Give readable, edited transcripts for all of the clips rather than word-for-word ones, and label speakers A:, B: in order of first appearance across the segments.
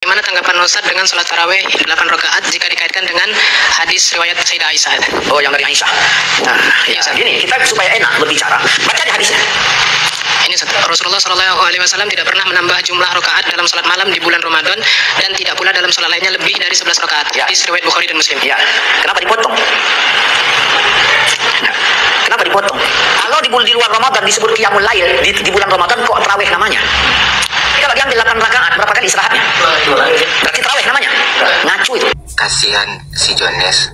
A: Bagaimana tanggapan Ustaz dengan sholat tarawih 8 rakaat jika dikaitkan dengan hadis riwayat Sayyidah Aisyah?
B: Oh, yang dari Aisyah. Nah, ya, gini, kita supaya enak berbicara, baca aja hadisnya.
A: Ini Rasulullah SAW tidak pernah menambah jumlah rakaat dalam sholat malam di bulan Ramadan dan tidak pula dalam sholat lainnya lebih dari 11 rakaat.
B: Ya.
A: Hadis riwayat Bukhari dan Muslim.
B: Ya, kenapa dipotong? Nah, kenapa dipotong? Kalau di luar Ramadan disebut qiyamul lail, di bulan Ramadan kok tarawih namanya? Kalau diambil 8 rakaat, berapa kali istirahatnya? Berarti tarawih namanya? Ngacu itu.
C: Kasihan si Jones.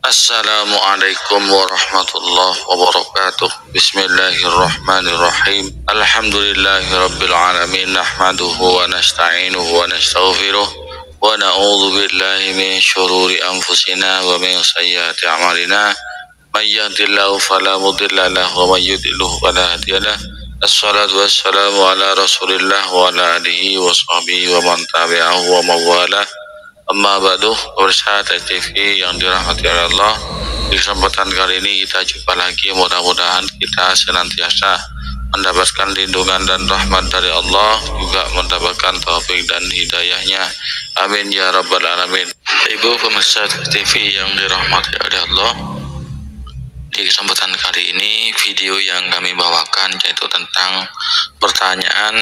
C: Assalamualaikum warahmatullahi wabarakatuh. Bismillahirrahmanirrahim. Alhamdulillahirabbil alamin. Nahmaduhu wa nasta'inuhu wa nastaghfiruh wa na'udzu billahi min syururi anfusina wa min sayyiati a'malina. May yahdihillahu fala mudilla lahu wa may yudlil fala hadiya lahu. Assalatu wassalamu ala Rasulillah wa ala alihi wa sahbihi wa man tabi'ahu wa mawalah. Amma ba'du, pemirsa TV yang dirahmati Allah, di kesempatan kali ini kita jumpa lagi. Mudah-mudahan kita senantiasa mendapatkan lindungan dan rahmat dari Allah, juga mendapatkan taufik dan hidayahnya. Amin ya rabbal alamin. Ibu pemirsa TV yang dirahmati oleh Allah, di kesempatan kali ini video yang kami bawakan yaitu tentang pertanyaan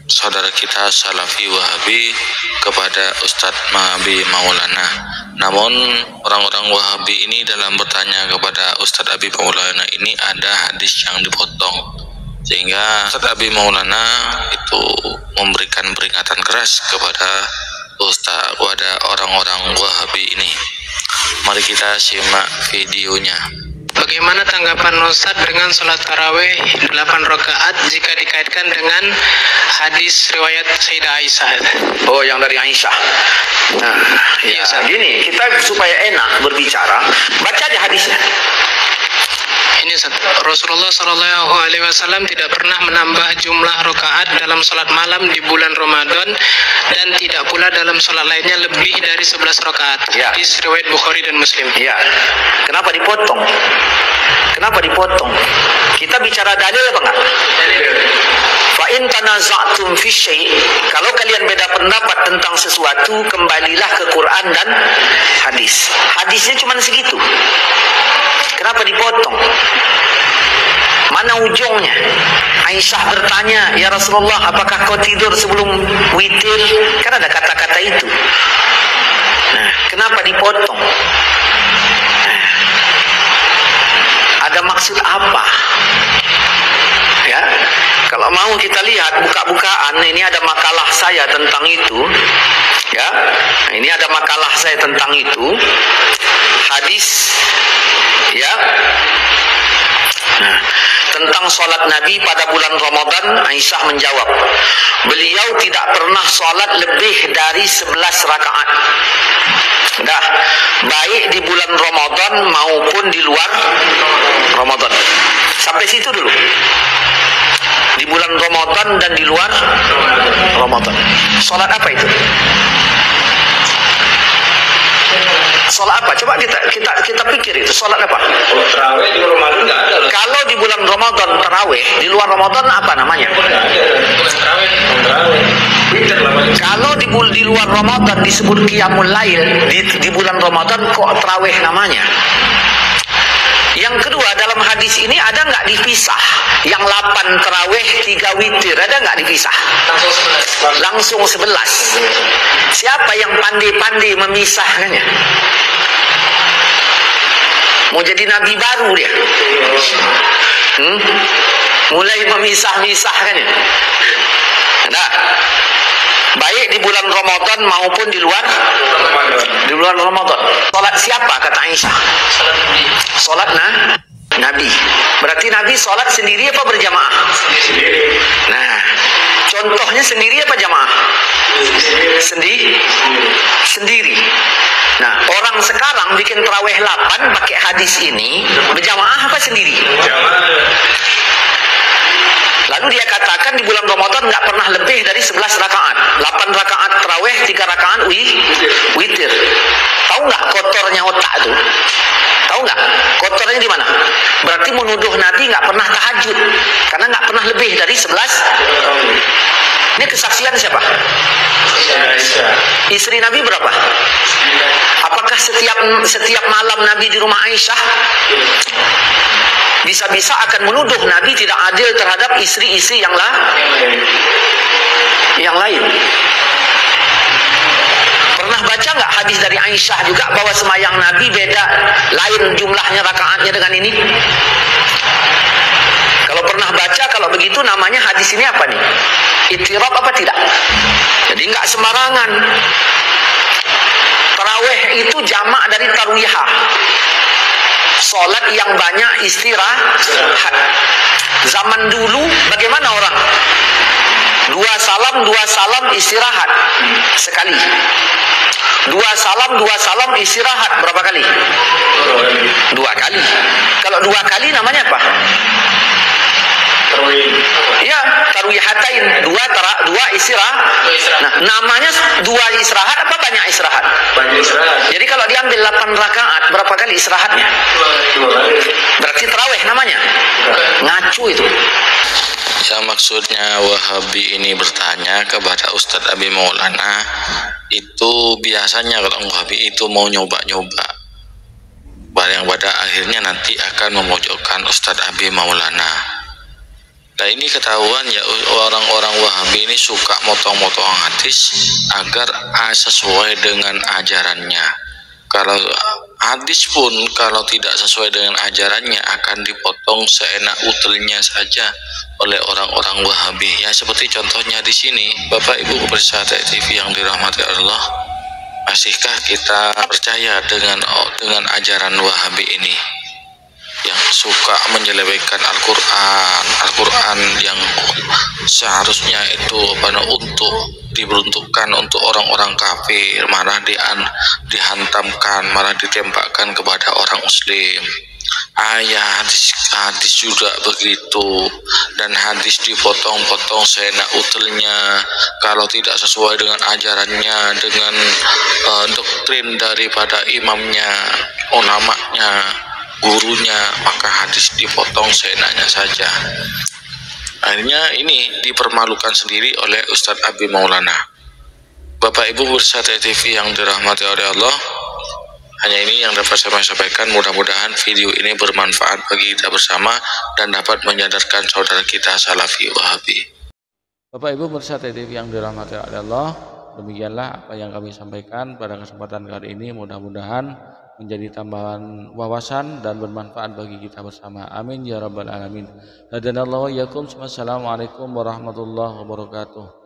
C: saudara kita Salafi Wahabi kepada Ustadz Mahabi Maulana. Namun orang-orang Wahabi ini dalam bertanya kepada Ustadz Abi Maulana ini ada hadis yang dipotong, sehingga Ustadz Abi Maulana itu memberikan peringatan keras kepada orang-orang Wahabi ini. Mari kita simak videonya.
A: Bagaimana tanggapan Ustaz dengan sholat tarawih 8 rakaat jika dikaitkan dengan hadis riwayat Sayyidah Aisyah?
B: Oh, yang dari Aisyah. Nah, ya, gini, kita supaya enak berbicara, baca aja hadisnya.
A: Ini Rasulullah SAW tidak pernah menambah jumlah rakaat dalam sholat malam di bulan Ramadan dan tidak pula dalam sholat lainnya lebih dari 11 rakaat.
B: Ya.
A: Hadis riwayat Bukhari dan Muslim.
B: Ya, kenapa dipotong? Kenapa dipotong? Kita bicara dalil apa enggak? Fa in tanaza'tum fi syai', kalau kalian beda pendapat tentang sesuatu, kembalilah ke Quran dan hadis. Hadisnya cuma segitu. Kenapa dipotong? Mana ujungnya? Aisyah bertanya, ya Rasulullah, apakah kau tidur sebelum witir? Kan ada kata-kata itu. Nah, kenapa dipotong? Ada maksud apa? Ya, kalau mau kita lihat buka-bukaan, ini ada makalah saya tentang itu. Ya, ini ada makalah saya tentang itu. Hadis, ya. Nah, tentang sholat Nabi pada bulan Ramadan, Aisyah menjawab, beliau tidak pernah sholat lebih dari 11 rakaat. Dah, baik di bulan Ramadan maupun di luar Ramadan. Sampai situ dulu. Di bulan Ramadan dan di luar Ramadan. Sholat apa itu? Sholat apa? Coba kita pikir itu. Sholat apa?
D: Tarawih di Ramadan nggak ada.
B: Kalau di bulan Ramadan tarawih, di luar Ramadan apa namanya? Kalau di luar Ramadan disebut qiyamul lail, di bulan Ramadan kok tarawih namanya? Yang kedua, dalam hadis ini ada nggak dipisah? Yang 8 tarawih, 3 witir, ada nggak dipisah? Langsung 11. Siapa yang pandai-pandai memisahkannya? Mau jadi nabi baru dia? Mulai memisah-misahkannya. Nah, baik di bulan Ramadan maupun di luar Ramadan. Salat siapa kata Aisyah? Salat Nabi. Berarti Nabi salat sendiri apa berjamaah? Nah, Contohnya sendiri apa jamaah? Sendiri. Nah, orang sekarang bikin tarawih 8 pakai hadis ini, berjamaah apa sendiri? Lalu dia katakan di bulan Ramadan nggak pernah lebih dari 11 rakaat. 8 rakaat tarawih, 3 rakaat witir. Tahu nggak kotornya otak itu? Tahu nggak kotornya di mana? Berarti menuduh Nabi nggak pernah tahajud karena nggak pernah lebih dari 11. Ini kesaksian siapa? Istri Nabi berapa? Apakah setiap malam Nabi di rumah Aisyah? Bisa-bisa akan menuduh Nabi tidak adil terhadap istri-istri yang lain. Pernah baca nggak hadis dari Aisyah juga bahwa semayang Nabi beda, lain jumlahnya rakaatnya dengan ini? Kalau pernah baca, kalau begitu namanya hadis ini apa nih? Ittirab apa tidak? Jadi nggak sembarangan. Tarawih itu jamak dari tarwihah. Salat yang banyak istirahat. Zaman dulu bagaimana orang? 2 salam istirahat sekali. 2 salam istirahat berapa kali? 2 kali. Kalau 2 kali namanya apa? Ya, tarwihatain, 2 istirahat. Nah, namanya 2 istirahat apa banyak istirahat?
D: Banyak istirahat.
B: Jadi kalau diambil 8 rakaat, berapa kali istirahatnya?
D: 2 kali.
B: Berarti tarawih namanya. Ngacu itu.
C: Yang maksudnya Wahabi ini bertanya kepada Ustadz Abi Maulana, itu biasanya kalau Wahabi itu mau nyoba-nyoba, yang pada akhirnya nanti akan memojokkan Ustadz Abi Maulana. Nah, ini ketahuan ya, orang-orang Wahabi ini suka motong-motong hadis agar sesuai dengan ajarannya. Kalau hadis pun kalau tidak sesuai dengan ajarannya akan dipotong seenak utelnya saja oleh orang-orang Wahabi. Ya seperti contohnya di sini, Bapak Ibu pemirsa TV yang dirahmati Allah, masihkah kita percaya dengan ajaran Wahabi ini yang suka menyelewengkan Al-Quran yang seharusnya itu untuk diperuntukkan untuk orang-orang kafir, malah dihantamkan, malah ditembakkan kepada orang muslim. Hadis juga begitu, dan hadis dipotong-potong seenak utelnya kalau tidak sesuai dengan ajarannya, dengan doktrin daripada imamnya, ulamanya, gurunya, maka hadis dipotong seenaknya saja. Akhirnya ini dipermalukan sendiri oleh Ustadz Abi Maulana. Bapak Ibu pemirsa TV yang dirahmati oleh Allah, hanya ini yang dapat saya sampaikan. Mudah-mudahan video ini bermanfaat bagi kita bersama dan dapat menyadarkan saudara kita Salafi Wahabi. Bapak Ibu pemirsa TV yang dirahmati oleh Allah, demikianlah apa yang kami sampaikan pada kesempatan kali ini. Mudah-mudahan menjadi tambahan wawasan dan bermanfaat bagi kita bersama. Amin ya rabbal alamin. Hadanallahu wa iyyakum. Wassalamualaikum warahmatullahi wabarakatuh.